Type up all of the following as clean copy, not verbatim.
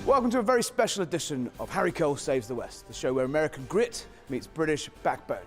Welcome to a very special edition of Harry Cole Saves the West, the show where American grit meets British backbone.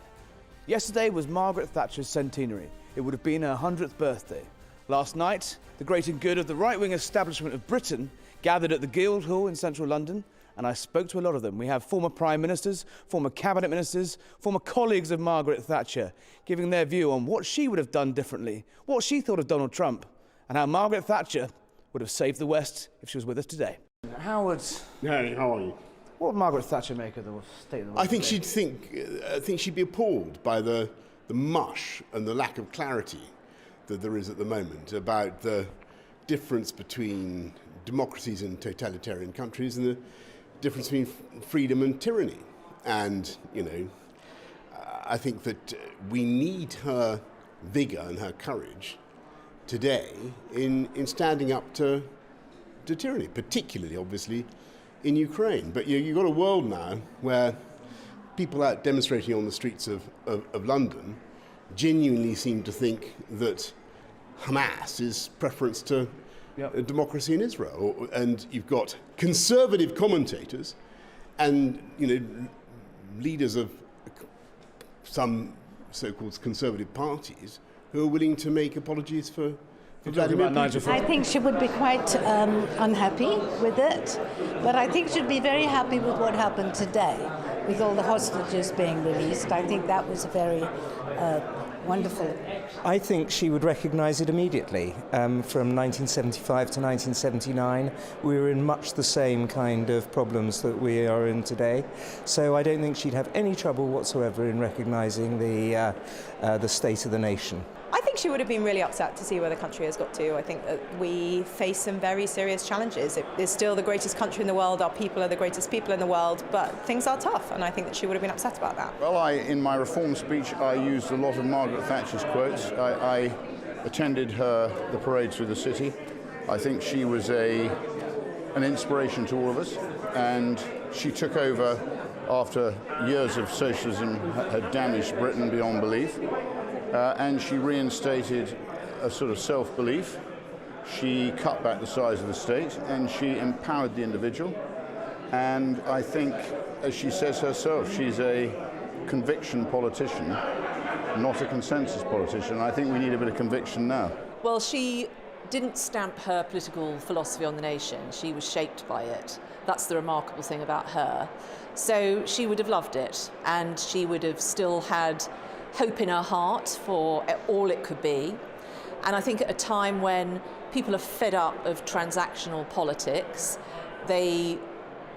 Yesterday was Margaret Thatcher's centenary. It would have been her 100th birthday. Last night, the great and good of the right-wing establishment of Britain gathered at the Guildhall in central London, and I spoke to a lot of them. We have former Prime Ministers, former Cabinet Ministers, former colleagues of Margaret Thatcher, giving their view on what she would have done differently, what she thought of Donald Trump, and how Margaret Thatcher would have saved the West if she was with us today. Howard. Hey, how are you? What would Margaret Thatcher make of the state of the West? I think she'd be appalled by the mush and the lack of clarity that there is at the moment about the difference between democracies and totalitarian countries and the difference between freedom and tyranny. And, you know, I think that we need her vigour and her courage today in standing up to tyranny, particularly, obviously, in Ukraine. But you've got a world now where people out demonstrating on the streets of London genuinely seem to think that Hamas is preference to democracy in Israel. And you've got conservative commentators and, you know, leaders of some so-called conservative parties who are willing to make apologies for Vladimir Putin. I think she would be quite unhappy with it, but I think she'd be very happy with what happened today, with all the hostages being released. I think that was very wonderful. I think she would recognise it immediately. From 1975 to 1979, we were in much the same kind of problems that we are in today. So I don't think she'd have any trouble whatsoever in recognising the state of the nation. I think she would have been really upset to see where the country has got to. I think that we face some very serious challenges. It is still the greatest country in the world, our people are the greatest people in the world, but things are tough, and I think that she would have been upset about that. Well, in my reform speech, I used a lot of Margaret Thatcher's quotes. I attended the parade through the city. I think she was an inspiration to all of us, and she took over after years of socialism had damaged Britain beyond belief. And she reinstated a sort of self-belief. She cut back the size of the state and she empowered the individual. And I think, as she says herself, she's a conviction politician, not a consensus politician. I think we need a bit of conviction now. Well, she didn't stamp her political philosophy on the nation. She was shaped by it. That's the remarkable thing about her. So she would have loved it, and she would have still had hope in her heart for all it could be. And I think at a time when people are fed up of transactional politics, they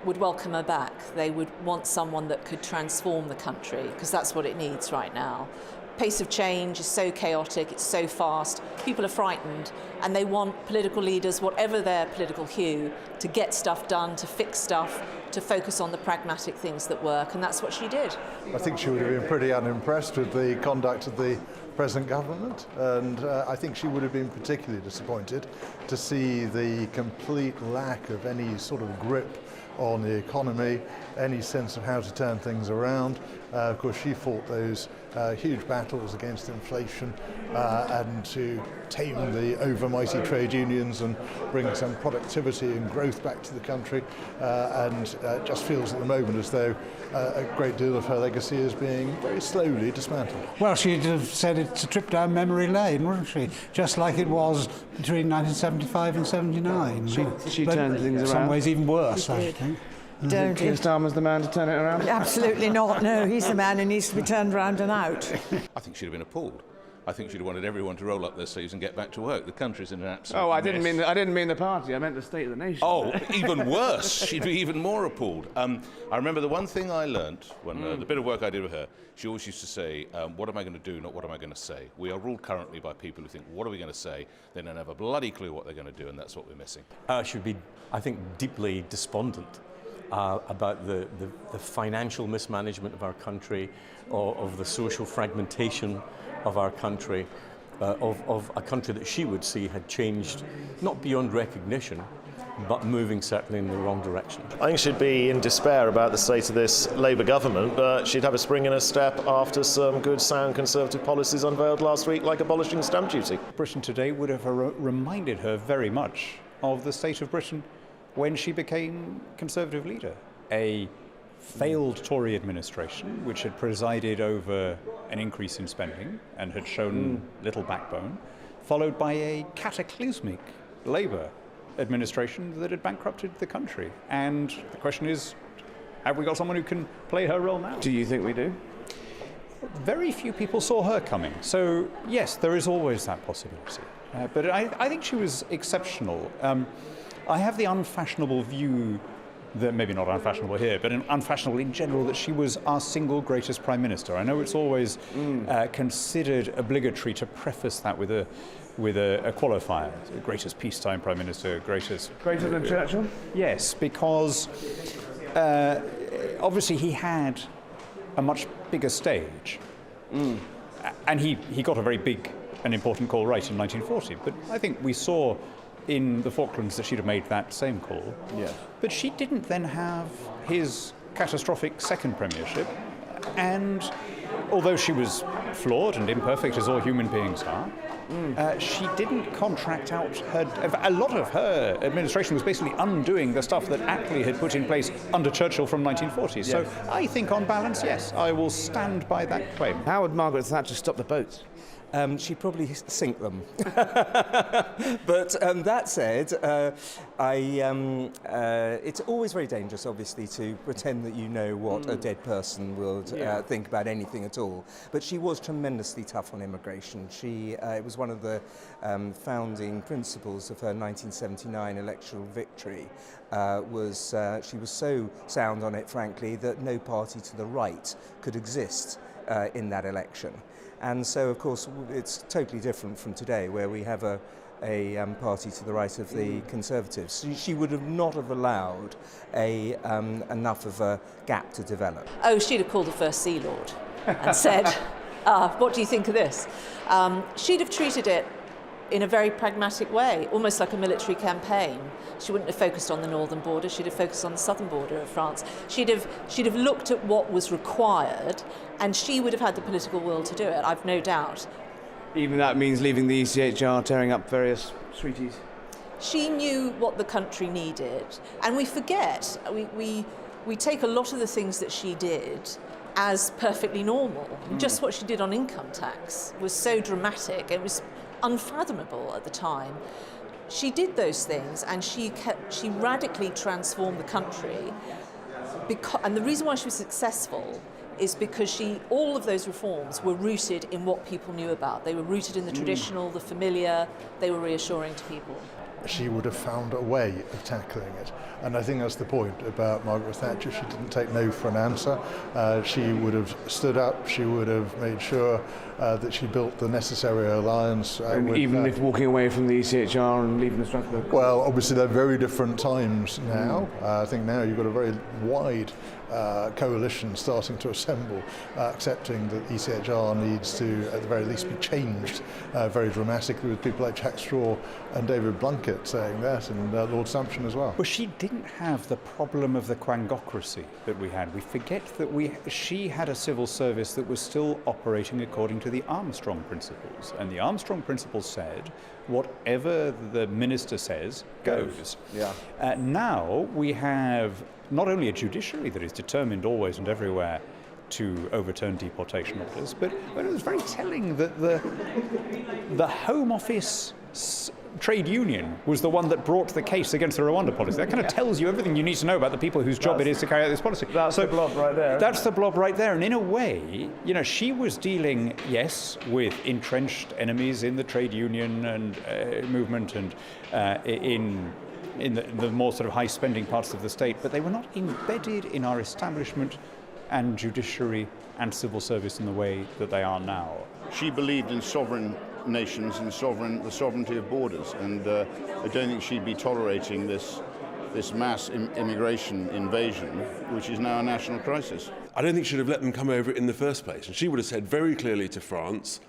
would welcome her back. They would want someone that could transform the country, because that's what it needs right now. Pace of change is so chaotic, it's so fast, people are frightened, and they want political leaders, whatever their political hue, to get stuff done, to fix stuff, to focus on the pragmatic things that work, and that's what she did. I think she would have been pretty unimpressed with the conduct of the present government, and I think she would have been particularly disappointed to see the complete lack of any sort of grip on the economy, any sense of how to turn things around. Of course, she fought those huge battles against inflation and to tame the overmighty trade unions and bring some productivity and growth back to the country, and it just feels at the moment as though a great deal of her legacy is being very slowly dismantled. Well, she'd have said it's a trip down memory lane, wouldn't she? Just like it was between 1975 and 79. She turned things around. In some ways even worse, I think. Don't Keir Starmer's the man to turn it around? Absolutely not, no. He's the man who needs to be turned round and out. I think she'd have been appalled. I think she'd have wanted everyone to roll up their sleeves and get back to work. The country's in an absolute I mess. didn't mean the party. I meant the state of the nation. Oh, even worse. She'd be even more appalled. I remember the one thing I learnt when the bit of work I did with her, she always used to say, what am I going to do, not what am I going to say. We are ruled currently by people who think, what are we going to say? They don't have a bloody clue what they're going to do, and that's what we're missing. She'd be, I think, deeply despondent about the financial mismanagement of our country, of the social fragmentation of our country, of a country that she would see had changed, not beyond recognition, but moving certainly in the wrong direction. I think she'd be in despair about the state of this Labour government, but she'd have a spring in her step after some good, sound Conservative policies unveiled last week, like abolishing stamp duty. Britain today would have reminded her very much of the state of Britain when she became Conservative leader. A failed Tory administration, which had presided over an increase in spending and had shown little backbone, followed by a cataclysmic Labour administration that had bankrupted the country. And the question is, have we got someone who can play her role now? Do you think we do? Very few people saw her coming. So, yes, there is always that possibility. But I think she was exceptional. I have the unfashionable view that, maybe not unfashionable here, but unfashionable in general, that she was our single greatest Prime Minister. I know it's always considered obligatory to preface that with a qualifier. Greatest peacetime Prime Minister, greatest... Greater than Churchill? Yes, because obviously he had a much bigger stage. And he got a very big and important call right in 1940. But I think we saw in the Falklands that she'd have made that same call. Yes. But she didn't then have his catastrophic second premiership. And although she was flawed and imperfect, as all human beings are, she didn't contract out a lot of her administration was basically undoing the stuff that Attlee had put in place under Churchill from 1940. Yes. So I think on balance, yes, I will stand by that claim. How would Margaret Thatcher stop the boats? She'd probably sink them. But that said, it's always very dangerous, obviously, to pretend that you know what a dead person would think about anything at all. But she was tremendously tough on immigration. It was one of the founding principles of her 1979 electoral victory. She was so sound on it, frankly, that no party to the right could exist in that election. And so, of course, it's totally different from today, where we have a party to the right of the Conservatives. She would not have allowed enough of a gap to develop. Oh, she'd have called the First Sea Lord and said, what do you think of this? She'd have treated it in a very pragmatic way, almost like a military campaign. She wouldn't have focused on the northern border, she'd have focused on the southern border of France. She'd have looked at what was required, and she would have had the political will to do it, I've no doubt. Even that means leaving the ECHR, tearing up various treaties? She knew what the country needed, and we forget, we take a lot of the things that she did as perfectly normal. Just what she did on income tax was so dramatic, it was unfathomable at the time. She did those things, and she radically transformed the country. And the reason why she was successful is because all of those reforms were rooted in what people knew about. They were rooted in the traditional, the familiar. They were reassuring to people. She would have found a way of tackling it. And I think that's the point about Margaret Thatcher. She didn't take no for an answer. She would have stood up. She would have made sure that she built the necessary alliance. Even if walking away from the ECHR and leaving the Strasbourg? Well, obviously they're very different times now. I think now you've got a very wide coalition starting to assemble, accepting that ECHR needs to, at the very least, be changed very dramatically, with people like Jack Straw and David Blunkett saying that, and Lord Sumption as well. Well, she didn't have the problem of the quangocracy that we had. We forget that she had a civil service that was still operating according to the Armstrong principles, and the Armstrong principles said, whatever the minister says goes. Yeah. Now we have not only a judiciary that is determined always and everywhere to overturn deportation orders, but it was very telling that the Home Office trade union was the one that brought the case against the Rwanda policy. That kind of tells you everything you need to know about the people whose job it is to carry out this policy. That's the blob right there. That's the blob right there. And in a way, she was dealing, yes, with entrenched enemies in the trade union and movement and in the more sort of high-spending parts of the state, but they were not embedded in our establishment and judiciary and civil service in the way that they are now. She believed in sovereign nations and the sovereignty of borders, and I don't think she'd be tolerating this mass immigration invasion, which is now a national crisis. I don't think she'd have let them come over in the first place, and she would have said very clearly to France,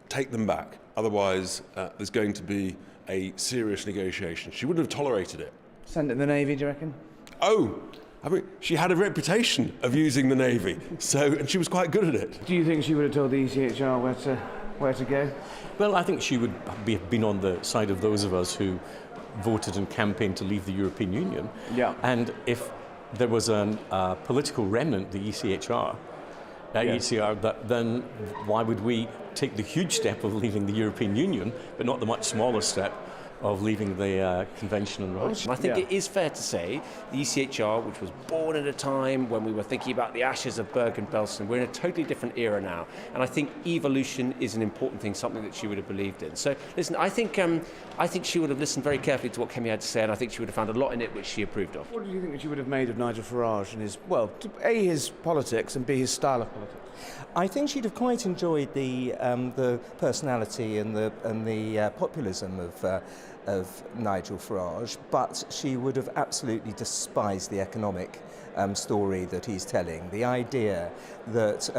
take them back, otherwise there's going to be a serious negotiation. She wouldn't have tolerated it. Send it in the Navy, do you reckon? Oh, I mean, she had a reputation of using the Navy, and she was quite good at it. Do you think she would have told the ECHR where to go? Well, I think she would have been on the side of those of us who voted and campaigned to leave the European Union. Yeah. And if there was a political remnant, the ECHR, then why would we take the huge step of leaving the European Union, but not the much smaller step of leaving the Convention on Rights? I think it is fair to say the ECHR, which was born at a time when we were thinking about the ashes of Bergen-Belsen, we're in a totally different era now. And I think evolution is an important thing, something that she would have believed in. So, listen, I think she would have listened very carefully to what Kemi had to say, and I think she would have found a lot in it which she approved of. What do you think that she would have made of Nigel Farage and his, well, A, his politics, and B, his style of politics? I think she'd have quite enjoyed the personality and the populism of Nigel Farage, but she would have absolutely despised the economic story that he's telling. The idea that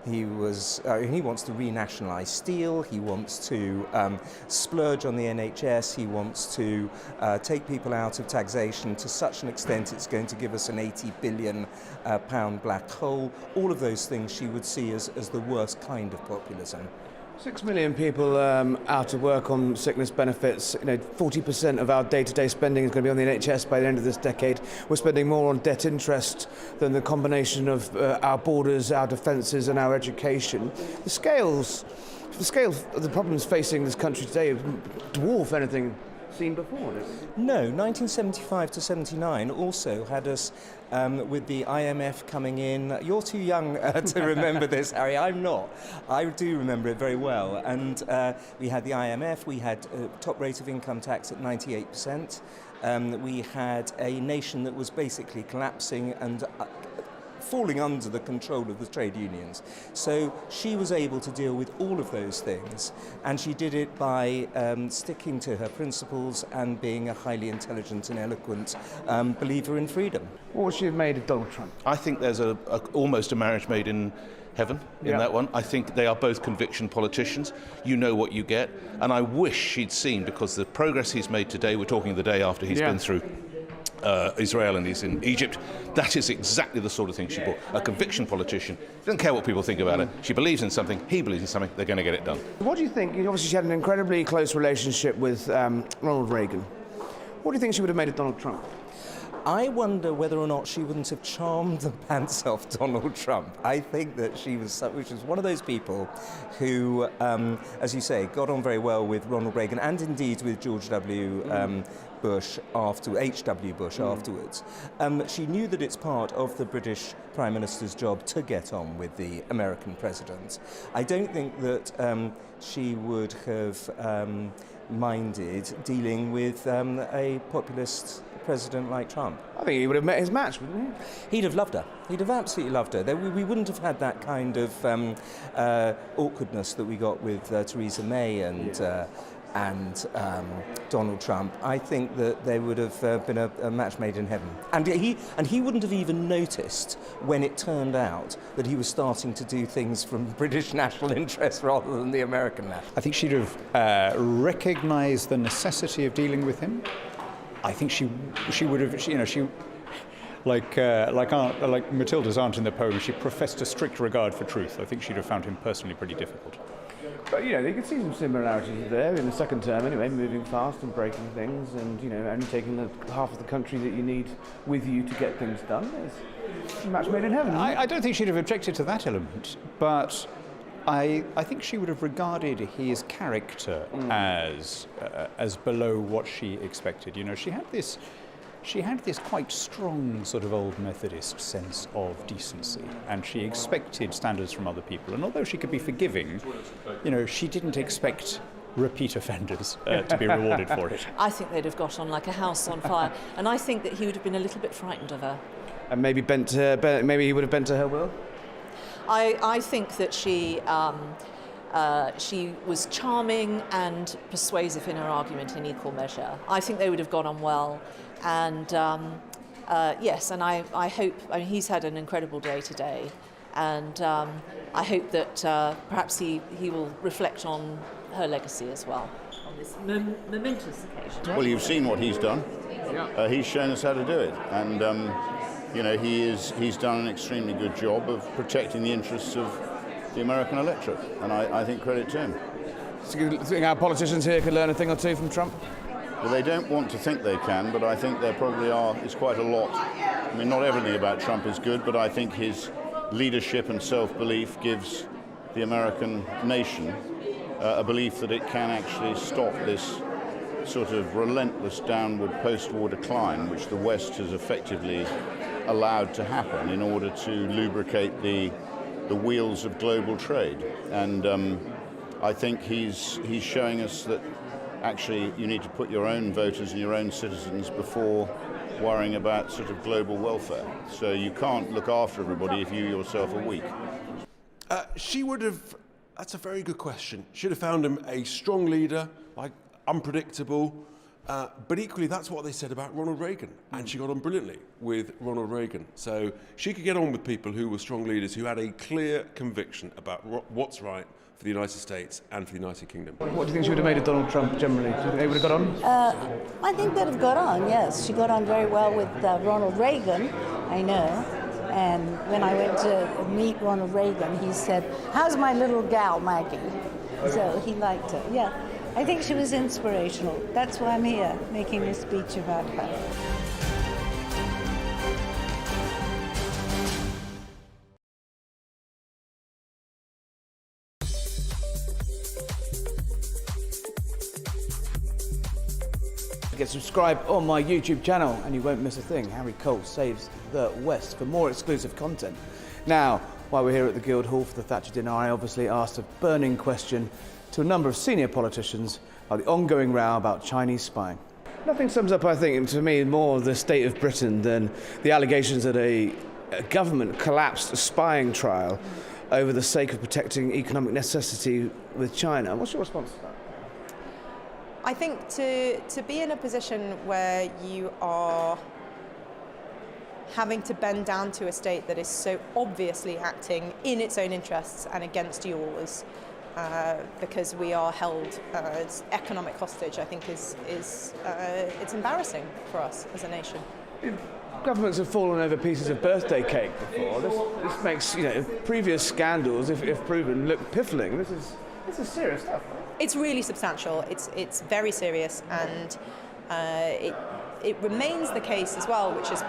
he wants to renationalise steel, he wants to splurge on the NHS, he wants to take people out of taxation to such an extent it's going to give us an £80 billion black hole. All of those things she would see as the worst kind of populism. 6 million people out of work on sickness benefits. 40% of our day-to-day spending is going to be on the NHS by the end of this decade. We're spending more on debt interest than the combination of our borders, our defences and our education. The scale of the problems facing this country today dwarf anything seen before. No, 1975 to 79 also had us with the IMF coming in. You're too young to remember this, Harry. I'm not. I do remember it very well. And we had the IMF, we had top rate of income tax at 98%. We had a nation that was basically collapsing and falling under the control of the trade unions. So she was able to deal with all of those things, and she did it by sticking to her principles and being a highly intelligent and eloquent believer in freedom. What would she have made of Donald Trump? I think there's almost a marriage made in heaven in that one. I think they are both conviction politicians. You know what you get. And I wish she'd seen, because the progress he's made today, we're talking the day after he's been through Israel and he's in Egypt, that is exactly the sort of thing she brought. A conviction politician, doesn't care what people think about it. She believes in something, he believes in something, they're going to get it done. What do you think? Obviously she had an incredibly close relationship with Ronald Reagan. What do you think she would have made of Donald Trump? I wonder whether or not she wouldn't have charmed the pants off Donald Trump. I think that she was one of those people who, as you say, got on very well with Ronald Reagan and indeed with George W. Bush H.W. Bush afterwards. She knew that it's part of the British Prime Minister's job to get on with the American president. I don't think that she would have minded dealing with a populist president like Trump. I think he would have met his match, wouldn't he? He'd have loved her. He'd have absolutely loved her. We wouldn't have had that kind of awkwardness that we got with Theresa May and Donald Trump. I think that they would have been a match made in heaven. And he wouldn't have even noticed when it turned out that he was starting to do things from British national interest rather than the American national. I think she'd have recognised the necessity of dealing with him. I think she would have, like Matilda's aunt in the poem, she professed a strict regard for truth. I think she'd have found him personally pretty difficult. But, you could see some similarities there in the second term anyway, moving fast and breaking things and, only taking the half of the country that you need with you to get things done. It's a match made in heaven. I don't think she'd have objected to that element, but I think she would have regarded his character as below what she expected. She had this quite strong sort of old Methodist sense of decency, and she expected standards from other people. And although she could be forgiving, she didn't expect repeat offenders to be rewarded for it. I think they'd have got on like a house on fire, and I think that he would have been a little bit frightened of her. And maybe maybe he would have bent to her will? I think that she was charming and persuasive in her argument in equal measure. I think they would have got on well. And yes, and I hope, he's had an incredible day today, and I hope that perhaps he will reflect on her legacy as well on this momentous occasion. Well, you've seen what he's done. He's shown us how to do it, and he's done an extremely good job of protecting the interests of the American electorate, and I think credit to him. Do you think our politicians here could learn a thing or two from Trump? Well, they don't want to think they can, but I think there probably is quite a lot. I mean, not everything about Trump is good, but I think his leadership and self-belief gives the American nation a belief that it can actually stop this sort of relentless downward post-war decline, which the West has effectively allowed to happen in order to lubricate the wheels of global trade. And I think he's showing us that actually you need to put your own voters and your own citizens before worrying about sort of global welfare. So you can't look after everybody if you yourself are weak. She would have, that's a very good question. She'd have found him a strong leader, like unpredictable, but equally that's what they said about Ronald Reagan, and she got on brilliantly with Ronald Reagan. So she could get on with people who were strong leaders, who had a clear conviction about what's right for the United States and for the United Kingdom. What do you think she would have made of Donald Trump generally? Do you think they would have got on? I think they'd have got on, yes. She got on very well with Ronald Reagan, I know. And when I went to meet Ronald Reagan, he said, "How's my little gal, Maggie?" So he liked her, yeah. I think she was inspirational. That's why I'm here, making this speech about her. Get subscribed on my YouTube channel and you won't miss a thing. Harry Cole saves the West for more exclusive content. Now, while we're here at the Guildhall for the Thatcher dinner, I obviously asked a burning question to a number of senior politicians about the ongoing row about Chinese spying. Nothing sums up, I think, to me, more the state of Britain than the allegations that a government collapsed a spying trial over the sake of protecting economic necessity with China. What's your response to that? I think to be in a position where you are having to bend down to a state that is so obviously acting in its own interests and against yours, because we are held as economic hostage, I think is it's embarrassing for us as a nation. Governments have fallen over pieces of birthday cake before. This makes, previous scandals, if proven, look piffling. This is serious stuff. It's really substantial. It's very serious, and it remains the case as well, which is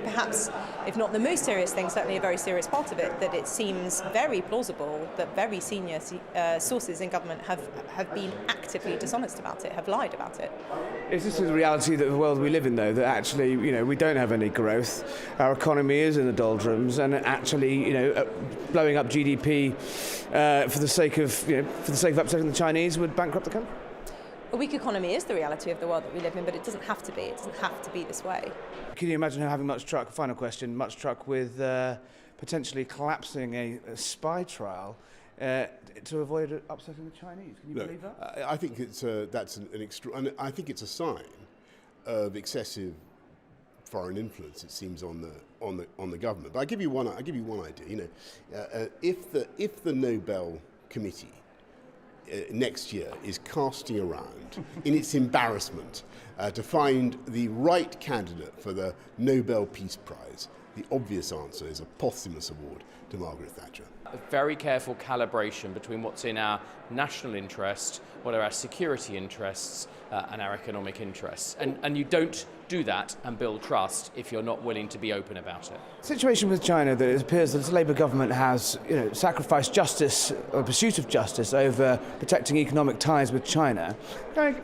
perhaps, if not the most serious thing, certainly a very serious part of it, that it seems very plausible that very senior sources in government have been actively dishonest about it, have lied about it. Is this the reality that the world we live in, though, that actually, we don't have any growth, our economy is in the doldrums, and actually, blowing up GDP for the sake of upsetting the Chinese would bankrupt the country? A weak economy is the reality of the world that we live in, but it doesn't have to be. It doesn't have to be this way. Can you imagine her having much truck, final question, much truck with potentially collapsing a spy trial to avoid upsetting the Chinese? Can you believe that? I think that's I think it's a sign of excessive foreign influence, it seems, on the government. But I give you one idea. If the Nobel Committee next year is casting around in its embarrassment to find the right candidate for the Nobel Peace Prize, the obvious answer is a posthumous award to Margaret Thatcher. A very careful calibration between what's in our national interest, what are our security interests, and our economic interests. And you don't do that and build trust if you're not willing to be open about it. Situation with China, that it appears that the Labour government has sacrificed justice, or pursuit of justice, over protecting economic ties with China.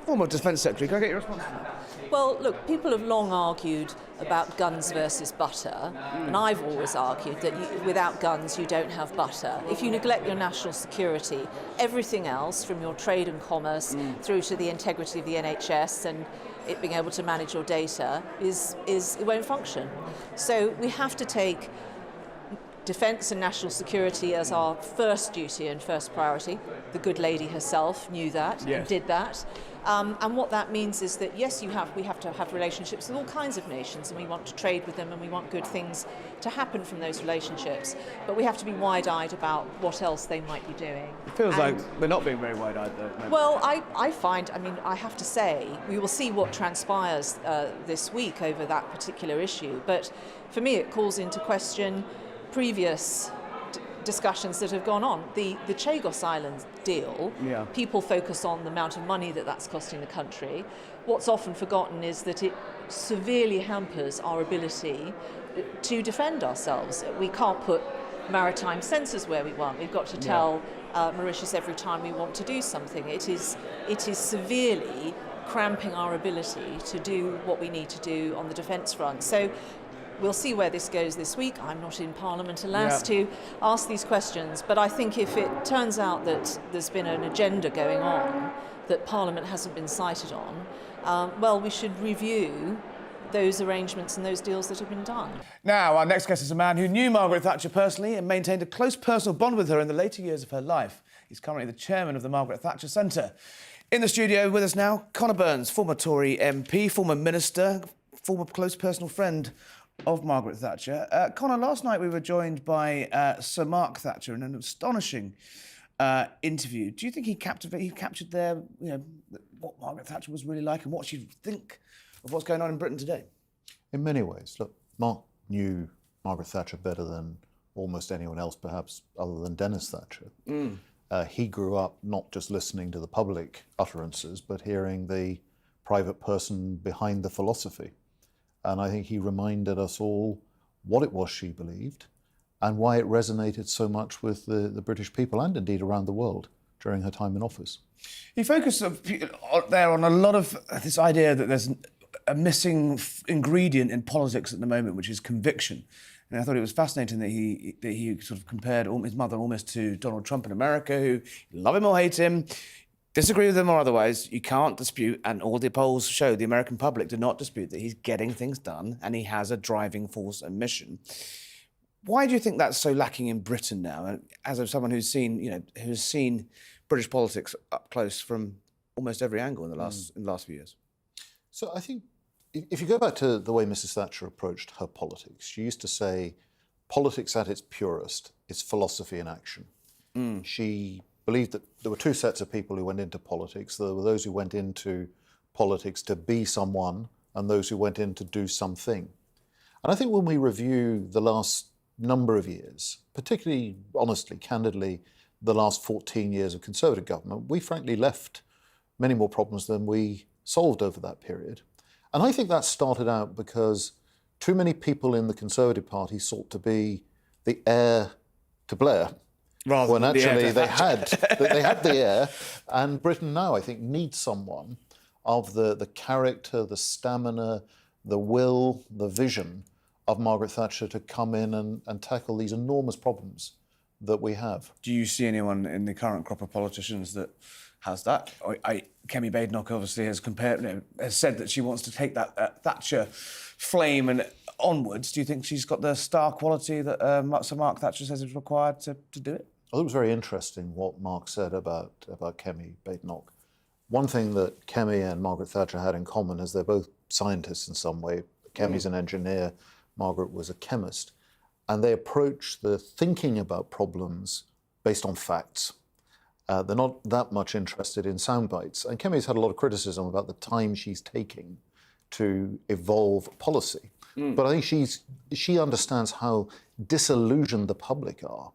Former Defence Secretary, can I get your response to that? Well, look, people have long argued about guns versus butter, and I've always argued that without guns you don't have butter. If you neglect your national security, everything else, from your trade and commerce through to the integrity of the NHS and it being able to manage your data, it won't function. So we have to take defence and national security as our first duty and first priority. The good lady herself knew that and did that. And what that means is that, yes, we have to have relationships with all kinds of nations, and we want to trade with them, and we want good things to happen from those relationships. But we have to be wide-eyed about what else they might be doing. It feels like we're not being very wide-eyed, though. Well, I have to say, we will see what transpires this week over that particular issue. But for me, it calls into question previous discussions that have gone on. The Chagos Island deal, people focus on the amount of money that's costing the country. What's often forgotten is that it severely hampers our ability to defend ourselves. We can't put maritime sensors where we want. We've got to tell Mauritius every time we want to do something. It is severely cramping our ability to do what we need to do on the defence front. So we'll see where this goes this week. I'm not in Parliament, alas, to ask these questions, but I think if it turns out that there's been an agenda going on that Parliament hasn't been cited on, well, we should review those arrangements and those deals that have been done. Now, our next guest is a man who knew Margaret Thatcher personally and maintained a close personal bond with her in the later years of her life. He's currently the chairman of the Margaret Thatcher Centre. In the studio with us now, Conor Burns, former Tory MP, former minister, former close personal friend of Margaret Thatcher. Conor, last night we were joined by Sir Mark Thatcher in an astonishing interview. Do you think he captured there, what Margaret Thatcher was really like and what she'd think of what's going on in Britain today? In many ways. Look, Mark knew Margaret Thatcher better than almost anyone else, perhaps, other than Dennis Thatcher. He grew up not just listening to the public utterances, but hearing the private person behind the philosophy. And I think he reminded us all what it was she believed and why it resonated so much with the British people and indeed around the world during her time in office. He focused there on a lot of this idea that there's a missing ingredient in politics at the moment, which is conviction. And I thought it was fascinating that he sort of compared his mother almost to Donald Trump in America, who, love him or hate him, disagree with him or otherwise, you can't dispute, and all the polls show the American public do not dispute that he's getting things done and he has a driving force and mission. Why do you think that's so lacking in Britain now? And as of someone who's seen British politics up close from almost every angle in the last few years. So I think if you go back to the way Mrs. Thatcher approached her politics, she used to say, politics at its purest is philosophy in action. She believed that there were two sets of people who went into politics. There were those who went into politics to be someone and those who went in to do something. And I think when we review the last number of years, particularly, honestly, candidly, the last 14 years of Conservative government, we frankly left many more problems than we solved over that period. And I think that started out because too many people in the Conservative Party sought to be the heir to Blair, rather when than actually the heir to they had the heir. And Britain now, I think, needs someone of the character, the stamina, the will, the vision of Margaret Thatcher to come in and tackle these enormous problems that we have. Do you see anyone in the current crop of politicians that has that? Kemi Badenoch obviously has said that she wants to take that Thatcher flame and onwards. Do you think she's got the star quality that Sir Mark Thatcher says is required to do it? Well, it was very interesting what Mark said about Kemi Badenoch. One thing that Kemi and Margaret Thatcher had in common is they're both scientists in some way. Kemi's an engineer, Margaret was a chemist. And they approach the thinking about problems based on facts. They're not that much interested in sound bites. And Kemi's had a lot of criticism about the time she's taking to evolve policy. But I think she understands how disillusioned the public are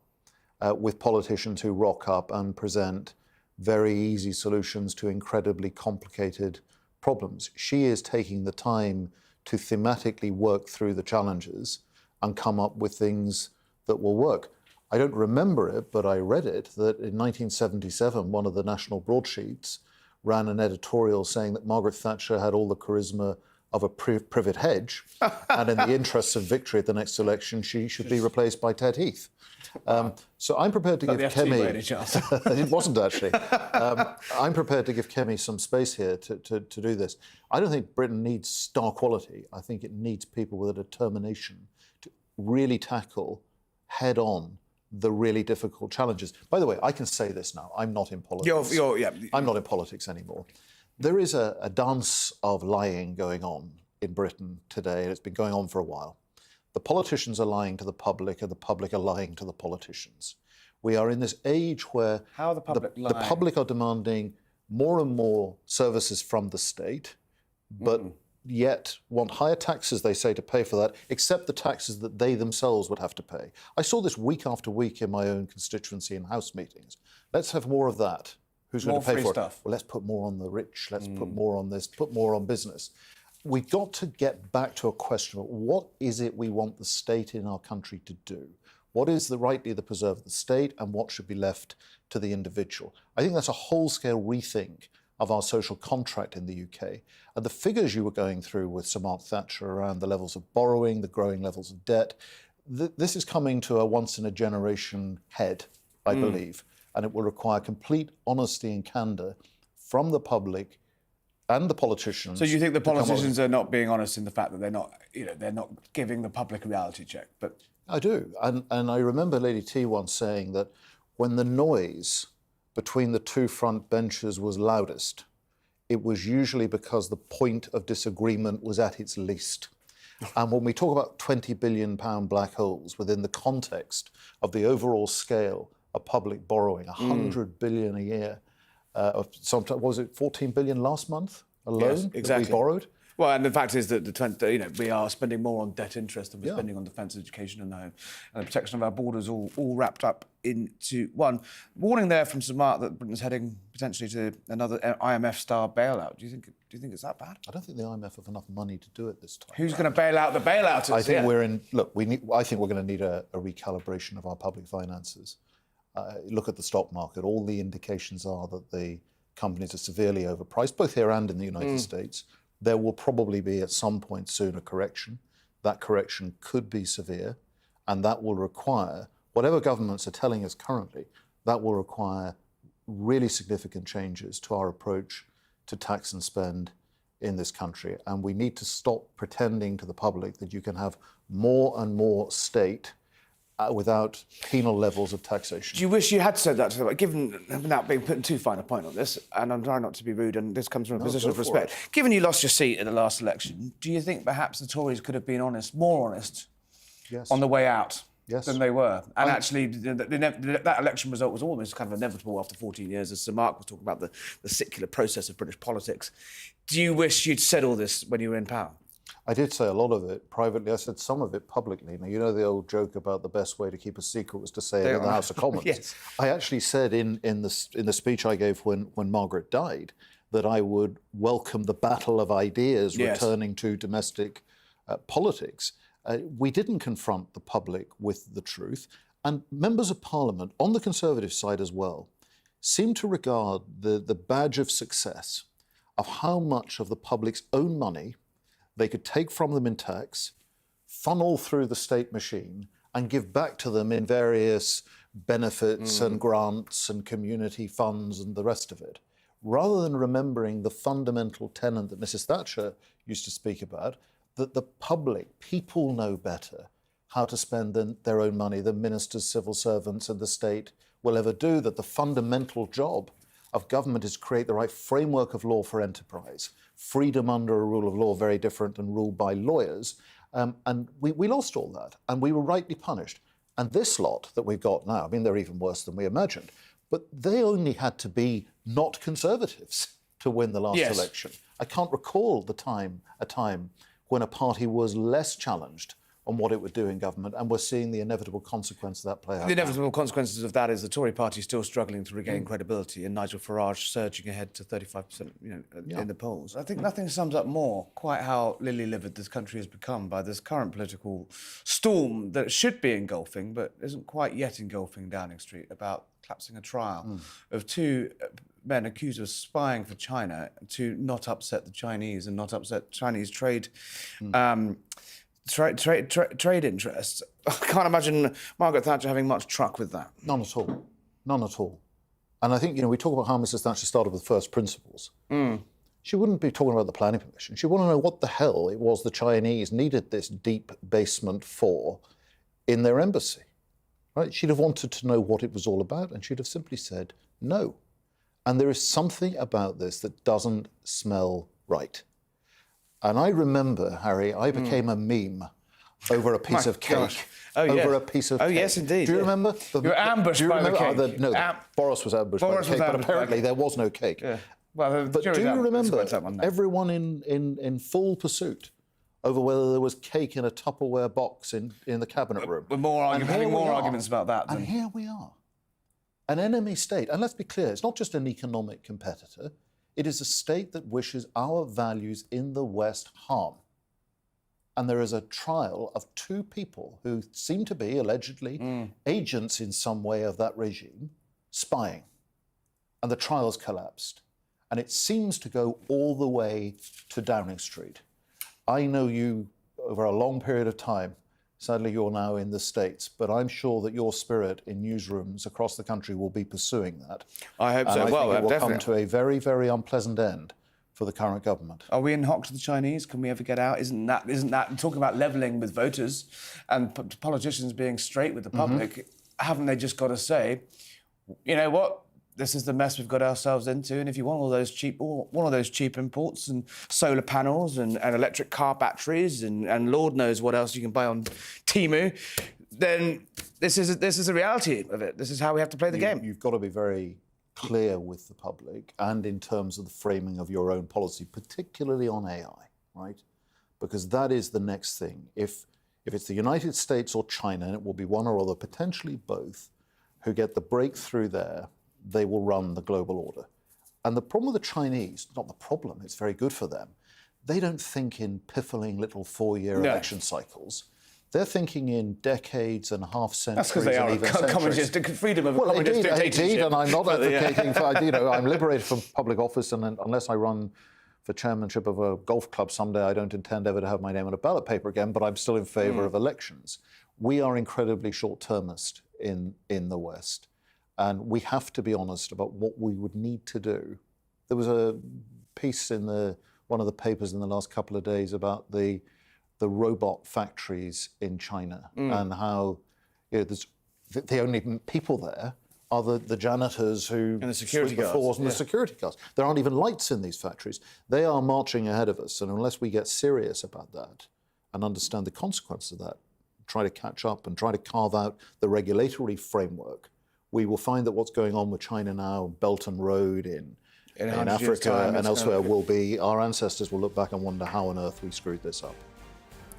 with politicians who rock up and present very easy solutions to incredibly complicated problems. She is taking the time to thematically work through the challenges and come up with things that will work. I don't remember it, but I read it, that in 1977, one of the national broadsheets ran an editorial saying that Margaret Thatcher had all the charisma of a privet hedge, and in the interests of victory at the next election, she should be replaced by Ted Heath. So I'm prepared to give Kemi... It wasn't actually. I'm prepared to give Kemi some space here to do this. I don't think Britain needs star quality. I think it needs people with a determination to really tackle head-on the really difficult challenges. By the way, I can say this now. I'm not in politics. I'm not in politics anymore. There is a dance of lying going on in Britain today, and it's been going on for a while. The politicians are lying to the public, and the public are lying to the politicians. We are in this age where the public are demanding more and more services from the state, but yet want higher taxes, they say, to pay for that, except the taxes that they themselves would have to pay. I saw this week after week in my own constituency in House meetings. Let's have more of that. Who's going to pay for it? Well, let's put more on the rich, let's put more on this, put more on business. We've got to get back to a question of what is it we want the state in our country to do? What is rightly the preserve of the state and what should be left to the individual? I think that's a whole-scale rethink of our social contract in the UK. And the figures you were going through with Sir Mark Thatcher around the levels of borrowing, the growing levels of debt, this is coming to a once-in-a-generation head, I believe, and it will require complete honesty and candour from the public and the politicians. So you think the politicians are not being honest in the fact that they're not giving the public a reality check? But I do, and I remember Lady T once saying that when the noise between the two front benches was loudest, it was usually because the point of disagreement was at its least. And when we talk about £20 billion black holes within the context of the overall scale of public borrowing, 100 billion a year, what was it, 14 billion last month alone that we borrowed? Well, and the fact is that we are spending more on debt interest than we're spending on defence, education and the home. And the protection of our borders all wrapped up into one. Warning there from Sir Mark that Britain's heading potentially to another IMF-style bailout. Do you think it's that bad? I don't think the IMF have enough money to do it this time. Who's going to bail out the bailouters? I think we're in... Look, I think we're going to need a recalibration of our public finances. Look at the stock market. All the indications are that the companies are severely overpriced, both here and in the United States. There will probably be at some point soon a correction. That correction could be severe, and that will require, whatever governments are telling us currently, that will require really significant changes to our approach to tax and spend in this country. And we need to stop pretending to the public that you can have more and more state without penal levels of taxation. Do you wish you had said that to them? Given, without being putting too fine a point on this, and I'm trying not to be rude, and this comes from a position of respect. Given you lost your seat in the last election, do you think perhaps the Tories could have been more honest, on the way out than they were? And actually, that election result was almost kind of inevitable after 14 years, as Sir Mark was talking about the secular process of British politics. Do you wish you'd said all this when you were in power? I did say a lot of it privately. I said some of it publicly. Now, you know the old joke about the best way to keep a secret was to say it in the House of Commons. Yes. I actually said in the speech I gave when Margaret died that I would welcome the battle of ideas returning to domestic politics. We didn't confront the public with the truth. And members of Parliament, on the Conservative side as well, seem to regard the badge of success of how much of the public's own money they could take from them in tax, funnel through the state machine, and give back to them in various benefits and grants and community funds and the rest of it, rather than remembering the fundamental tenet that Mrs. Thatcher used to speak about, that the public, people know better how to spend their own money than ministers, civil servants and the state will ever do, that the fundamental job of government is to create the right framework of law for enterprise. Freedom under a rule of law, very different than ruled by lawyers. And we lost all that, and we were rightly punished. And this lot that we've got now, I mean, they're even worse than we imagined, but they only had to be not Conservatives to win the last election. I can't recall a time when a party was less challenged on what it would do in government, and we're seeing the inevitable consequence of that play out. The inevitable consequences of that is the Tory party still struggling to regain credibility, and Nigel Farage surging ahead to 35%, in the polls. I think nothing sums up more quite how lily-livered this country has become by this current political storm that should be engulfing, but isn't quite yet engulfing Downing Street, about collapsing a trial of two men accused of spying for China to not upset the Chinese and not upset Chinese trade interests. I can't imagine Margaret Thatcher having much truck with that. None at all. None at all. And I think, we talk about how Mrs. Thatcher started with first principles. She wouldn't be talking about the planning permission. She wouldn't know what the hell it was the Chinese needed this deep basement for in their embassy. Right? She'd have wanted to know what it was all about, and she'd have simply said no. And there is something about this that doesn't smell right. And I remember, Harry, I became a meme over a piece of cake. Gosh. A piece of cake. Oh, yes, indeed. Do you remember? You were ambushed by the cake. Boris was ambushed by the cake, but apparently there was no cake. Well, but do you remember everyone in full pursuit over whether there was cake in a Tupperware box in the cabinet room? We're having more arguments about that. And here we are. An enemy state. And let's be clear, it's not just an economic competitor. It is a state that wishes our values in the West harm. And there is a trial of two people who seem to be allegedly agents in some way of that regime, spying. And the trial's collapsed. And it seems to go all the way to Downing Street. I know you over a long period of time. Sadly, you're now in the States, but I'm sure that your spirit in newsrooms across the country will be pursuing that. I hope so. I think it will definitely come to a very, very unpleasant end for the current government. Are we in hock to the Chinese? Can we ever get out? Isn't that talking about levelling with voters and politicians being straight with the public? Haven't they just got to say, you know what? This is the mess we've got ourselves into, and if you want all those cheap imports and solar panels and electric car batteries and Lord knows what else you can buy on Temu, then this is the reality of it. This is how we have to play the game. You've got to be very clear with the public and in terms of the framing of your own policy, particularly on AI, right? Because that is the next thing. If it's the United States or China, and it will be one or other, potentially both, who get the breakthrough there, they will run the global order. And the problem with the Chinese, not the problem, it's very good for them, they don't think in piffling little 4-year election cycles. They're thinking in decades and half centuries. That's because they are a communist, freedom of communist dictatorship. Indeed, and I'm not advocating for, I'm liberated from public office, and unless I run for chairmanship of a golf club someday, I don't intend ever to have my name on a ballot paper again, but I'm still in favour of elections. We are incredibly short-termist in the West. And we have to be honest about what we would need to do. There was a piece in one of the papers in the last couple of days about the robot factories in China and how there's the only people there are the janitors who and the security guards. Floors and the security guards. There aren't even lights in these factories. They are marching ahead of us, and unless we get serious about that and understand the consequences of that, try to catch up and try to carve out the regulatory framework, we will find that what's going on with China now, Belt and Road in Africa and elsewhere, will be, our ancestors will look back and wonder how on earth we screwed this up.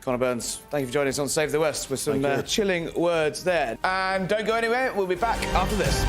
Conor Burns, thank you for joining us on Save the West with some chilling words there. And don't go anywhere, we'll be back after this.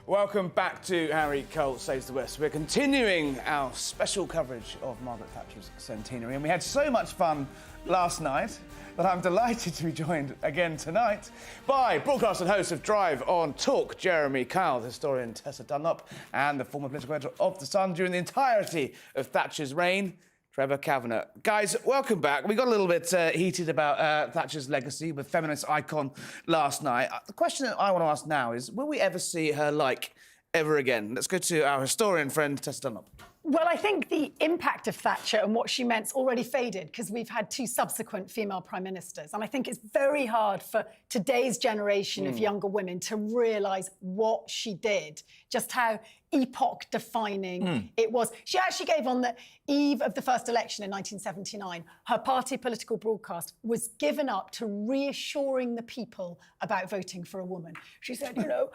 Welcome back to Harry Cole Saves the West. We're continuing our special coverage of Margaret Thatcher's centenary, and we had so much fun last night that I'm delighted to be joined again tonight by broadcaster and host of Drive on Talk, Jeremy Kyle, the historian Tessa Dunlop, and the former political editor of The Sun during the entirety of Thatcher's reign, Trevor Kavanagh. Guys, welcome back. We got a little bit heated about Thatcher's legacy with feminist icon last night. The question that I want to ask now is, will we ever see her like ever again? Let's go to our historian friend, Tessa Dunlop. Well, I think the impact of Thatcher and what she meant's already faded because we've had 2 subsequent female prime ministers. And I think it's very hard for today's generation of younger women to realise what she did, just how epoch-defining it was. She actually gave, on the eve of the first election in 1979, her party political broadcast was given up to reassuring the people about voting for a woman. She said, you know,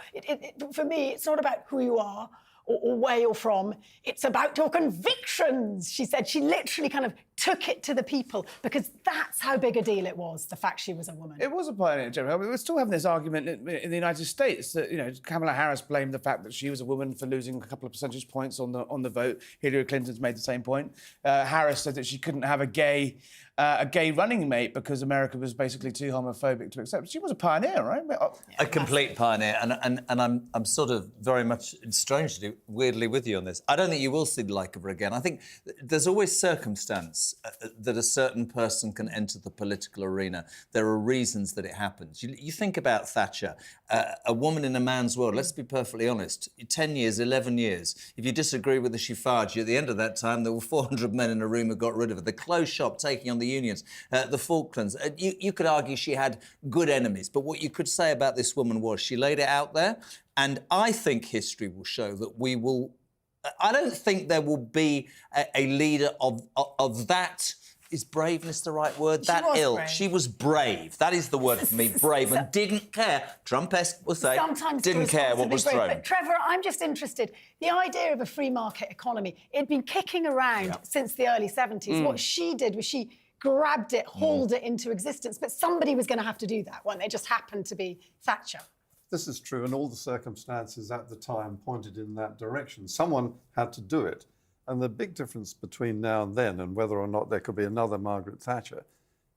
for me, it's not about who you are or where you're from. It's about your convictions, she said. She literally kind of took it to the people because that's how big a deal it was, the fact she was a woman. It was a pioneer, Jeremy. I mean, we're still having this argument in the United States that, you know, Kamala Harris blamed the fact that she was a woman for losing a couple of percentage points on the vote. Hillary Clinton's made the same point. Harris said that she couldn't have a gay running mate because America was basically too homophobic to accept. She was a pioneer, right? A complete pioneer, and I'm sort of very much, it's strange to do, weirdly with you on this. I don't think you will see the like of her again. I think there's always circumstance that a certain person can enter the political arena. There are reasons that it happens. You think about Thatcher, a woman in a man's world. Let's be perfectly honest. 10 years, 11 years. If you disagree with the Farage, at the end of that time, there were 400 men in a room who got rid of her. The clothes shop taking on the unions, the Falklands. You could argue she had good enemies, but what you could say about this woman was she laid it out there. And I think history will show that we will... I don't think there will be a leader of that... Is braveness the right word? That ill. Brave. She was brave. That is the word for me, brave, and didn't care. Trump-esque will say, sometimes didn't care what was thrown. But Trevor, I'm just interested. The idea of a free market economy, it'd been kicking around since the early 70s. What she did was she grabbed it, hauled it into existence, but somebody was going to have to do that one. It just happened to be Thatcher. This is true, and all the circumstances at the time pointed in that direction. Someone had to do it. And the big difference between now and then, and whether or not there could be another Margaret Thatcher,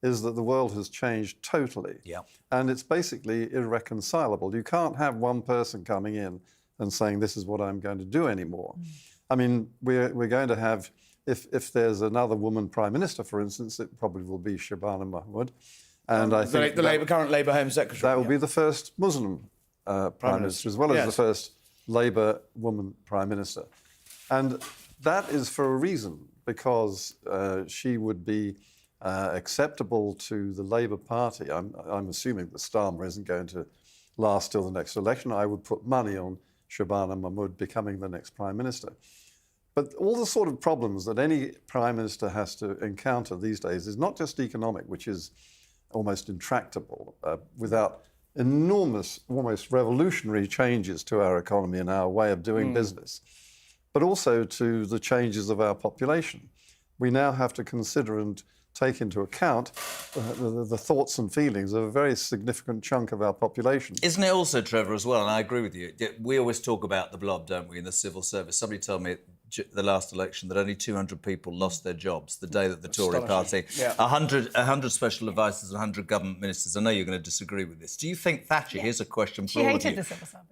is that the world has changed totally. Yeah. And it's basically irreconcilable. You can't have one person coming in and saying, this is what I'm going to do anymore. I mean, we're going to have, if there's another woman Prime Minister, for instance, it probably will be Shabana Mahmood. And I think the current Labour Home Secretary. That will be the first Muslim Prime Minister, as well as the first Labour woman Prime Minister. And that is for a reason, because she would be acceptable to the Labour Party. I'm assuming that Starmer isn't going to last till the next election. I would put money on Shabana Mahmood becoming the next Prime Minister. But all the sort of problems that any Prime Minister has to encounter these days is not just economic, which is almost intractable, without enormous, almost revolutionary changes to our economy and our way of doing business, but also to the changes of our population. We now have to consider and take into account the thoughts and feelings of a very significant chunk of our population. Isn't it also, Trevor, as well, and I agree with you, we always talk about the blob, don't we, in the civil service. Somebody told me at the last election that only 200 people lost their jobs the day that the Tory party... 100 special advisors and 100 government ministers. I know you're going to disagree with this. Do you think Thatcher... Here's a question for all of you. She hated the civil service.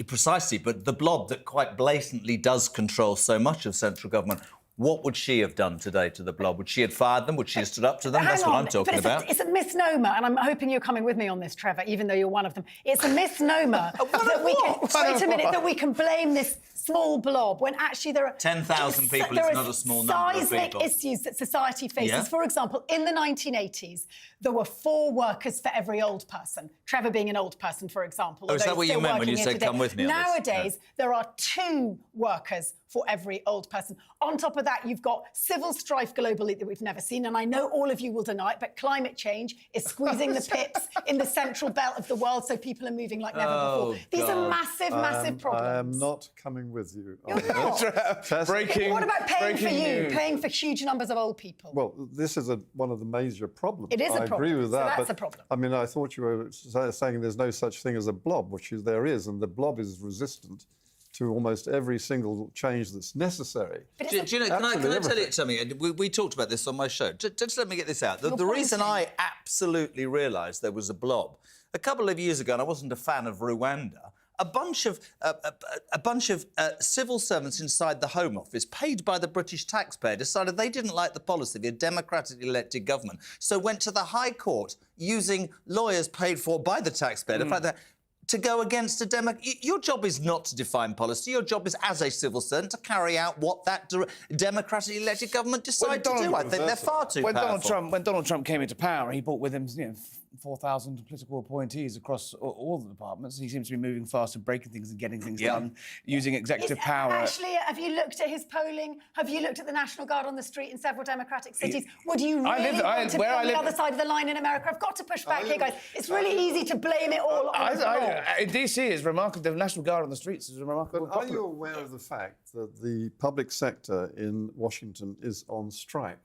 Precisely, but the blob that quite blatantly does control so much of central government, what would she have done today to the blob? Would she have fired them? Would she have stood up to them? That's what I'm talking about. It's a misnomer, and I'm hoping you're coming with me on this, Trevor, even though you're one of them. It's a misnomer that we can blame this small blob when actually there are 10,000 people is not a small number of people. Seismic issues that society faces. For example, in the 1980s, there were 4 workers for every old person. Trevor being an old person, for example. Oh, is that what you meant when you said come with me on this? Nowadays, there are 2 workers for every old person. On top of that, you've got civil strife globally that we've never seen, and I know all of you will deny it, but climate change is squeezing the pips in the central belt of the world, so people are moving like never before. These are massive, massive problems. I am not coming with you. You're not. What about paying for you, paying for huge numbers of old people? Well, this is one of the major problems. It is a problem. I agree with that. So that's a problem. I mean, I thought you were saying there's no such thing as a blob, which there is, and the blob is resistant to almost every single change that's necessary. Do you know, can I tell you something? We talked about this on my show. Just let me get this out. The reason I absolutely realised there was a blob, a couple of years ago, and I wasn't a fan of Rwanda, a bunch of civil servants inside the Home Office, paid by the British taxpayer, decided they didn't like the policy of a democratically elected government, so went to the High Court using lawyers paid for by the taxpayer. The fact that to go against a your job is not to define policy. Your job is, as a civil servant, to carry out what that democratically elected government decide to do. I think they're far too powerful. When Donald Trump came into power, he brought with him 4,000 political appointees across all the departments. He seems to be moving fast and breaking things and getting things done, using executive power. Actually, have you looked at his polling? Have you looked at the National Guard on the street in several democratic cities? Would you really want to be on the other side of the line in America? I've got to push back here, guys. It's really easy to blame it all on DC is remarkable. The National Guard on the streets is remarkable. But are you aware of the fact that the public sector in Washington is on strike?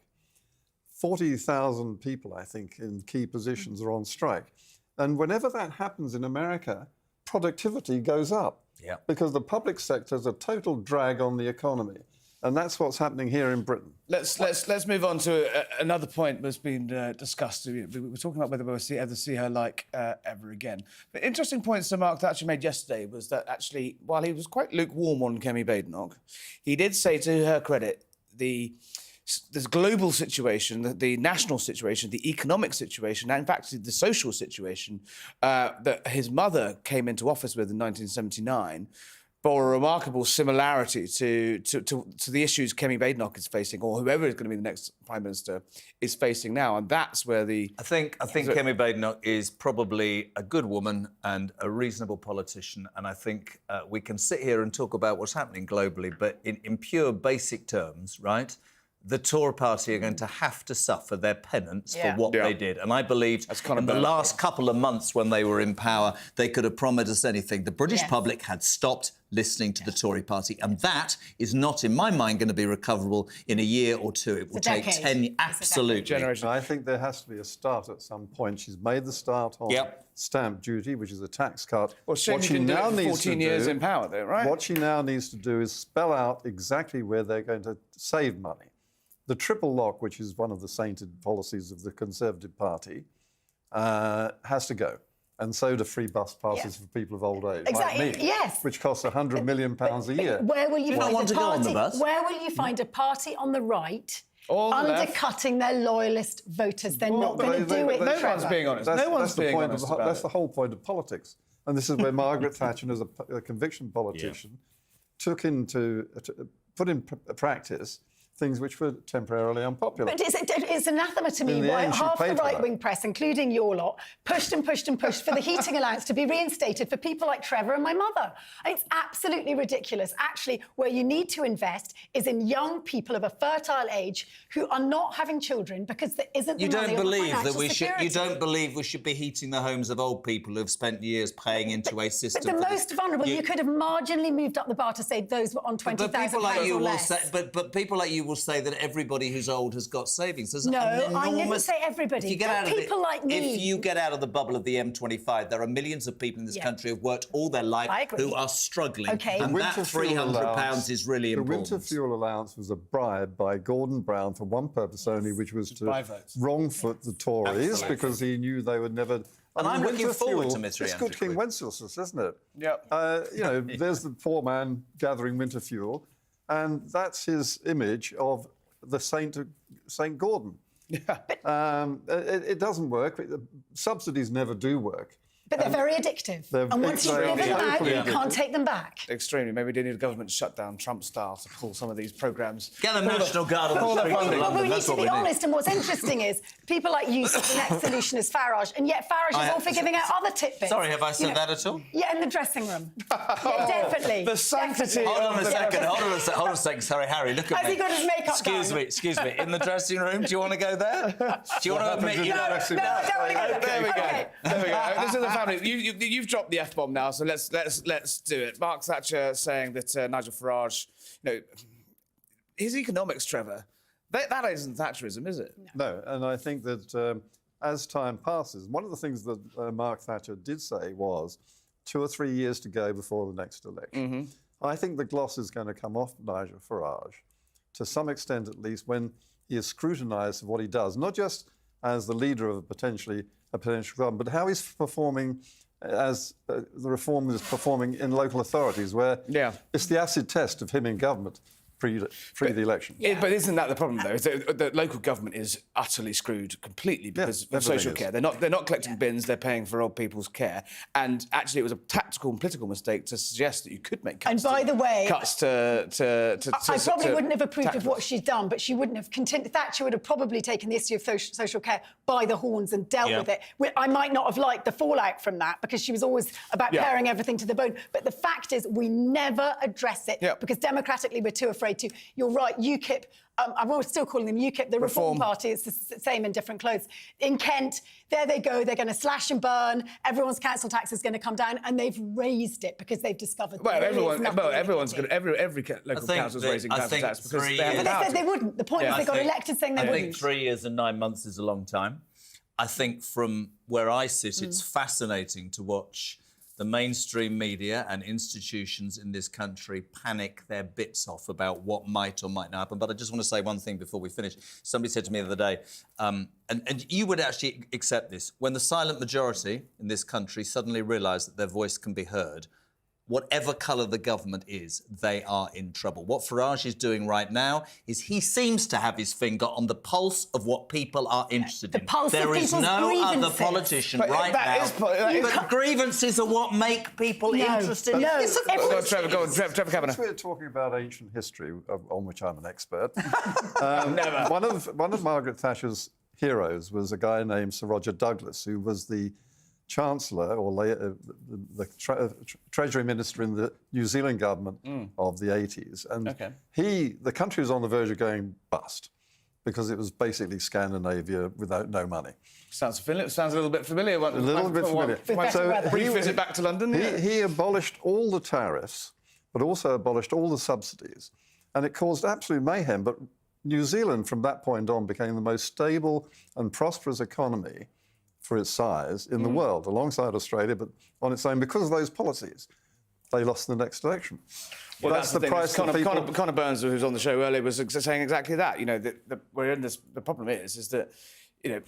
40,000 people, I think, in key positions are on strike. And whenever that happens in America, productivity goes up. Because the public sector is a total drag on the economy. And that's what's happening here in Britain. Let's move on to another point that's been discussed. We were talking about whether we'll ever see her like ever again. The interesting point Sir Mark Thatcher made yesterday was that actually, while he was quite lukewarm on Kemi Badenoch, he did say, to her credit, this global situation, the national situation, the economic situation, and in fact the social situation that his mother came into office with in 1979 bore a remarkable similarity to the issues Kemi Badenoch is facing, or whoever is going to be the next Prime Minister is facing now. And that's where I think Kemi Badenoch is probably a good woman and a reasonable politician. And I think we can sit here and talk about what's happening globally, but in pure basic terms, right? The Tory party are going to have to suffer their penance for what they did. And I believe in the last couple of months when they were in power, they could have promised us anything. The British public had stopped listening to the Tory party. And that is not, in my mind, going to be recoverable in a year or two. It will take 10 years. Absolutely. I think there has to be a start at some point. She's made the start on stamp duty, which is a tax cut. Well, what she now needs 14 years in power, though, right? What she now needs to do is spell out exactly where they're going to save money. The triple lock, which is one of the sainted policies of the Conservative Party, has to go. And so do free bus passes for people of old age, like me, which costs £100 million a year. Where will you find a party? Where will you find a party on the right undercutting their loyalist voters? They're not going to do it. No one's being honest. No one's being honest about it. That's the whole point of politics. And this is where Margaret Thatcher, as a conviction politician, put in practice things which were temporarily unpopular. But it's anathema to me why half the right-wing press, including your lot, pushed and pushed and pushed for the heating allowance to be reinstated for people like Trevor and my mother. It's absolutely ridiculous. Actually, where you need to invest is in young people of a fertile age who are not having children because there isn't the money on financial security. You don't believe we should be heating the homes of old people who've spent years paying into a system. But the most vulnerable, you could have marginally moved up the bar to say those were on £20,000 or less. But people like you will say that everybody who's old has got savings. There's I didn't say everybody. People like me. If you get out of the bubble of the M25, there are millions of people in this country who've worked all their life who are struggling. And that £300 is really important. The winter fuel allowance was a bribe by Gordon Brown for one purpose only, which was to wrong-foot the Tories because he knew they would never... And I'm looking forward to Mr. It's good King Wenceslas, isn't it? There's the poor man gathering winter fuel, and that's his image of the Saint Gordon. It doesn't work. Subsidies never do work. But they're very addictive. And once you've given them out, you can't take them back. Extremely. Maybe they need a government shutdown, Trump style, to pull some of these programmes. Get the National Guard on the streets of London. We need to be honest, and what's interesting is people like you said the next solution is Farage, and yet Farage is also giving out other tidbits. Sorry, have I said that at all? Yeah, in the dressing room. Yeah, definitely. The sanctity. Hold on a second. Sorry, Harry, look at me. Has he got his makeup Excuse me. In the dressing room, do you want to go there? Do you want to admit you don't want to go there? There we go. This is the family. You've dropped the F-bomb now, so let's do it. Mark Thatcher saying that Nigel Farage, his economics, Trevor, that isn't Thatcherism, is it? No, and I think that as time passes, one of the things that Mark Thatcher did say was 2 or 3 years to go before the next election. I think the gloss is going to come off Nigel Farage, to some extent at least, when he is scrutinised for what he does, not just as the leader of a potential government, but how he's performing as the reform is performing in local authorities, where it's the acid test of him in government pre the election. But isn't that the problem, though? Is that local government is utterly screwed completely because of social care. They're not collecting bins, they're paying for old people's care. And actually, it was a tactical and political mistake to suggest that you could make cuts. And by the way... Cuts to I probably wouldn't have approved of what she's done, but she wouldn't have continued... Thatcher would have probably taken the issue of social care by the horns and dealt with it. I might not have liked the fallout from that, because she was always about paring everything to the bone. But the fact is, we never address it, because democratically we're too afraid to. You're right, UKIP, I'm still calling them UKIP, the Reform Party, it's the same in different clothes. In Kent, there they go, they're going to slash and burn, everyone's council tax is going to come down, and they've raised it because they've discovered every local council's raising council tax because they have they said they wouldn't. The point is they got elected saying they wouldn't. I think 3 years and 9 months is a long time. I think from where I sit, it's fascinating to watch the mainstream media and institutions in this country panic their bits off about what might or might not happen. But I just want to say one thing before we finish. Somebody said to me the other day, and you would actually accept this, when the silent majority in this country suddenly realise that their voice can be heard, whatever colour the government is, they are in trouble. What Farage is doing right now is he seems to have his finger on the pulse of what people are interested in. There is no other politician right now. But grievances are what make people interested. Go on, Trevor Kavanagh. We're talking about ancient history, on which I'm an expert. One of Margaret Thatcher's heroes was a guy named Sir Roger Douglas, who was the Chancellor or the Treasury Minister in the New Zealand government of the 80s. And the country was on the verge of going bust because it was basically Scandinavia without no money. Sounds a little bit familiar. A little bit familiar. So brief visit back to London. He abolished all the tariffs, but also abolished all the subsidies. And it caused absolute mayhem. But New Zealand, from that point on, became the most stable and prosperous economy for its size in the world, alongside Australia, but on its own. Because of those policies, they lost the next election. Well, that's the price. Connor Burns, who was on the show earlier, was saying exactly that. You know, we're in this. The problem is that, you know,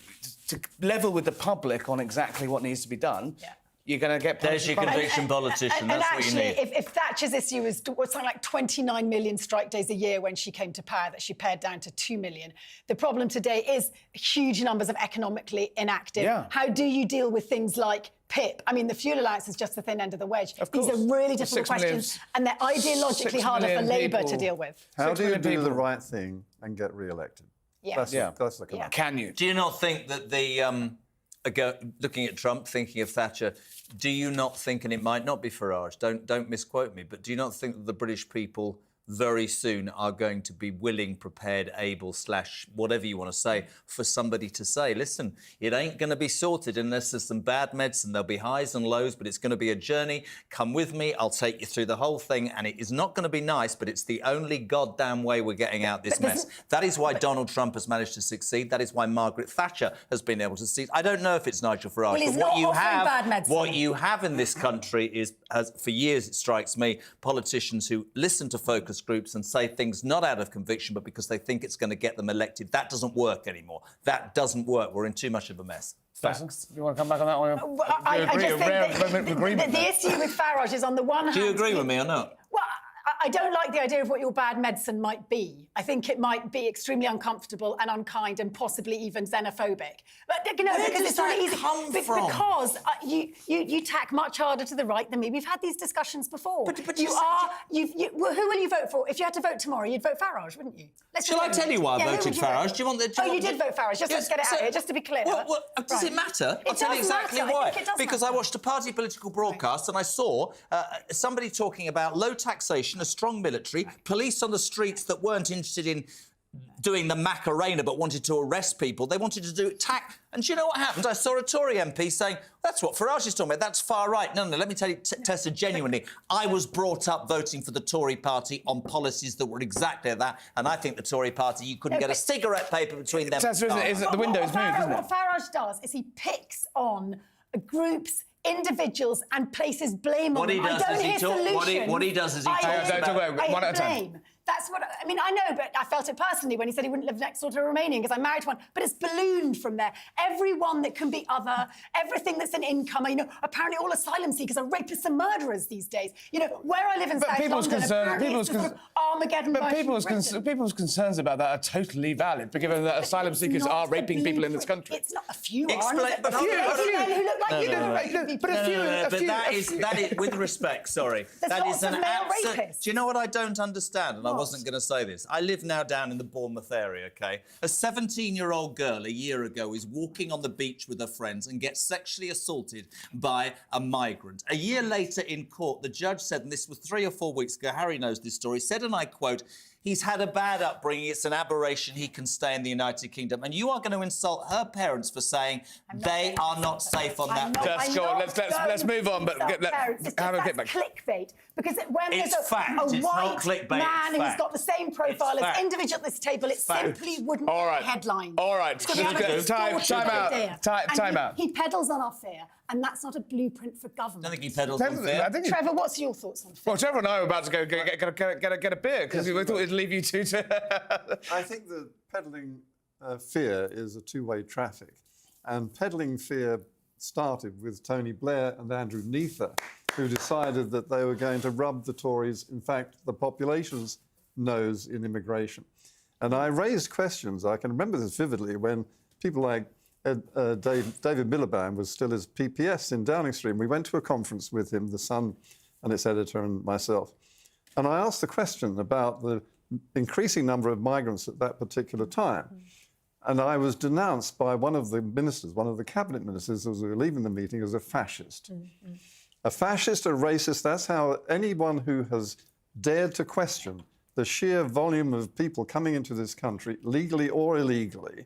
to level with the public on exactly what needs to be done. Yeah. You're going to get... There's your conviction politician, that's what you need. If Thatcher's issue was something like 29 million strike days a year when she came to power, that she pared down to 2 million, the problem today is huge numbers of economically inactive. Yeah. How do you deal with things like PIP? I mean, the fuel allowance is just the thin end of the wedge. These are really difficult questions, and they're ideologically harder for Labour to deal with. How do you do the right thing and get re-elected? Yes. That's the command. Can you? Do you not think that looking at Trump, thinking of Thatcher, do you not think, and it might not be Farage, don't misquote me, but do you not think that the British people very soon are going to be willing, prepared, able, / whatever you want to say, for somebody to say, listen, it ain't going to be sorted unless there's some bad medicine. There'll be highs and lows, but it's going to be a journey. Come with me. I'll take you through the whole thing. And it is not going to be nice, but it's the only goddamn way we're getting out this mess. That is why Donald Trump has managed to succeed. That is why Margaret Thatcher has been able to succeed. I don't know if it's Nigel Farage, well, but what you have in this country is, for years, it strikes me, politicians who listen to focus groups and say things not out of conviction, but because they think it's going to get them elected. That doesn't work anymore. That doesn't work. We're in too much of a mess. Facts. You want to come back on that one? I just think the issue with Farage is, on the one hand... Do you agree with me or not? Well, I don't like the idea of what your bad medicine might be. I think it might be extremely uncomfortable and unkind and possibly even xenophobic. But, you know, because it's really easy. Because you tack much harder to the right than me. We've had these discussions before. But well, who will you vote for? If you had to vote tomorrow, you'd vote Farage, wouldn't you? Shall I tell you why I voted Farage? Do you want the? You did vote Farage. Let's get it out here, just to be clear. Well, does it matter? I'll tell you exactly why. Because I watched a party political broadcast and I saw somebody talking about low taxation, a strong military, police on the streets that weren't interested in doing the Macarena but wanted to arrest people. They wanted to do attack. And do you know what happened? I saw a Tory MP saying, that's what Farage is talking about. That's far right. No, let me tell you, Tessa, genuinely, I was brought up voting for the Tory party on policies that were exactly that. And I think the Tory party, you couldn't get a cigarette paper between them. Tessa, the window's moved, isn't it? What Farage does is he picks on groups, individuals, and places blame on them. What he does is he talks about... One at a time. That's what I mean. I know, but I felt it personally when he said he wouldn't live next door to a Romanian because I'm married to one. But it's ballooned from there. Everyone that can be other, everything that's an income. You know, apparently all asylum seekers are rapists and murderers these days. You know, where I live in South London, apparently it's sort of Armageddon. But people's concerns about that are totally valid, given that asylum seekers are raping people in this country. It's not a few. A few men who look like you. But that is, with respect, sorry, that is an absolute. Do you know what I don't understand? And I wasn't going to say this. I live now down in the Bournemouth area, OK? A 17-year-old girl a year ago is walking on the beach with her friends and gets sexually assaulted by a migrant. A year later in court, the judge said, and this was 3 or 4 weeks ago, Harry knows this story, said, and I quote, He's had a bad upbringing. It's an aberration. He can stay in the United Kingdom. And you are going to insult her parents for saying they are not safe on that. Just go on. Let's move on. But have a kickback. Clickbait. Because when It's there's fact. a It's white not clickbait, man it's who's fact. got the same profile It's as fact. individual at this table, it simply wouldn't All right. be headlines. All right. It's gonna be a Time distorted out. idea. Time And out. He peddles on our fear, and that's not a blueprint for government. I don't think he peddles on fear. Trevor, what's your thoughts on fear? Well, Trevor and I were about to go get a beer because we thought we'd leave you two to. I think that peddling fear is a two-way traffic. And peddling fear started with Tony Blair and Andrew Neither, who decided that they were going to rub the Tories, in fact, the population's nose in immigration. And I raised questions, I can remember this vividly, when people like David Miliband was still his PPS in Downing Street. We went to a conference with him, The Sun and its editor and myself. And I asked the question about the increasing number of migrants at that particular time. And I was denounced by one of the ministers, one of the cabinet ministers, as we were leaving the meeting, as a fascist. A fascist, a racist, that's how anyone who has dared to question the sheer volume of people coming into this country, legally or illegally,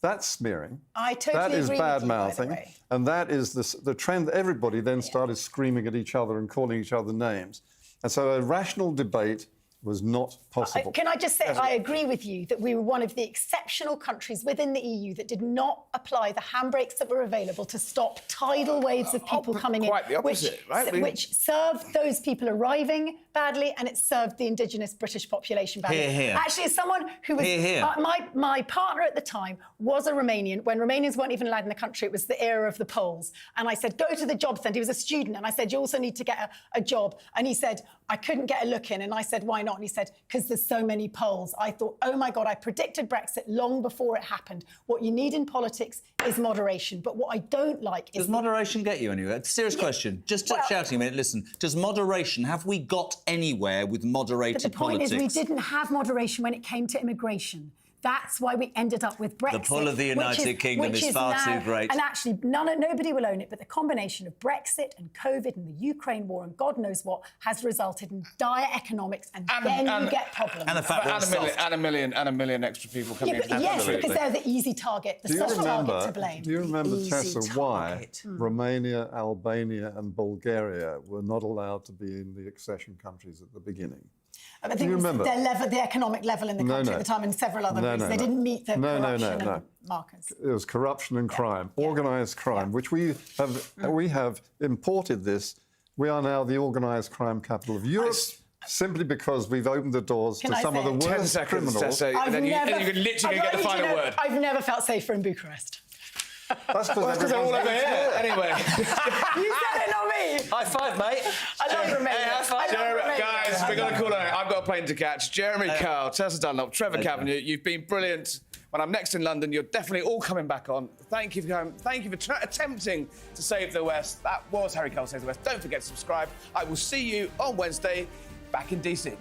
that's smearing. I totally that is agree with you, by the bad-mouthing. way. And that is the trend. Everybody then started screaming at each other and calling each other names. And so a rational debate was not possible. Can I just say, I agree with you that we were one of the exceptional countries within the EU that did not apply the handbrakes that were available to stop tidal waves of people coming quite in. the opposite, right? Which served those people arriving badly, and it served the indigenous British population badly. Hear, hear. Actually, as someone who was... Hear, hear. My partner at the time was a Romanian. When Romanians weren't even allowed in the country, it was the era of the Poles. And I said, go to the job centre. He was a student. And I said, you also need to get a job. And he said, I couldn't get a look in. And I said, why not? And he said, because there's so many Poles. I thought, oh my God, I predicted Brexit long before it happened. What you need in politics is moderation. But what I don't like is... Does moderation get you anywhere? Serious question. Just shouting a minute, listen. Does moderation, have we got anywhere with moderated But the point politics? is we didn't have moderation when it came to immigration. That's why we ended up with Brexit. The pull of the United Kingdom is far too great. And actually, nobody will own it, but the combination of Brexit and COVID and the Ukraine war and God knows what has resulted in dire economics, and then you get problems. And the fact that a million extra people coming in. Yes, because they're the easy target, the soft target to blame. Do you remember, Easy Tessa, why target. Romania, Albania and Bulgaria were not allowed to be in the accession countries at the beginning? I think it was the economic level in the country at the time and several other reasons. They didn't meet the corruption and markers. It was corruption and crime, organised crime, which we have imported this. We are now the organised crime capital of Europe. Simply because we've opened the doors to some of the worst criminals. Then you can literally get the final word. I've never felt safer in Bucharest. That's because they're all over here. Anyway. You said it, not me. High five, mate. I love Romania. Guys, we've got to call it. I've got a plane to catch. Jeremy Kyle, Tessa Dunlop, Trevor Kavanagh, you've been brilliant. When I'm next in London, you're definitely all coming back on. Thank you for coming. Thank you for attempting to save the West. That was Harry Cole Saves the West. Don't forget to subscribe. I will see you on Wednesday back in DC.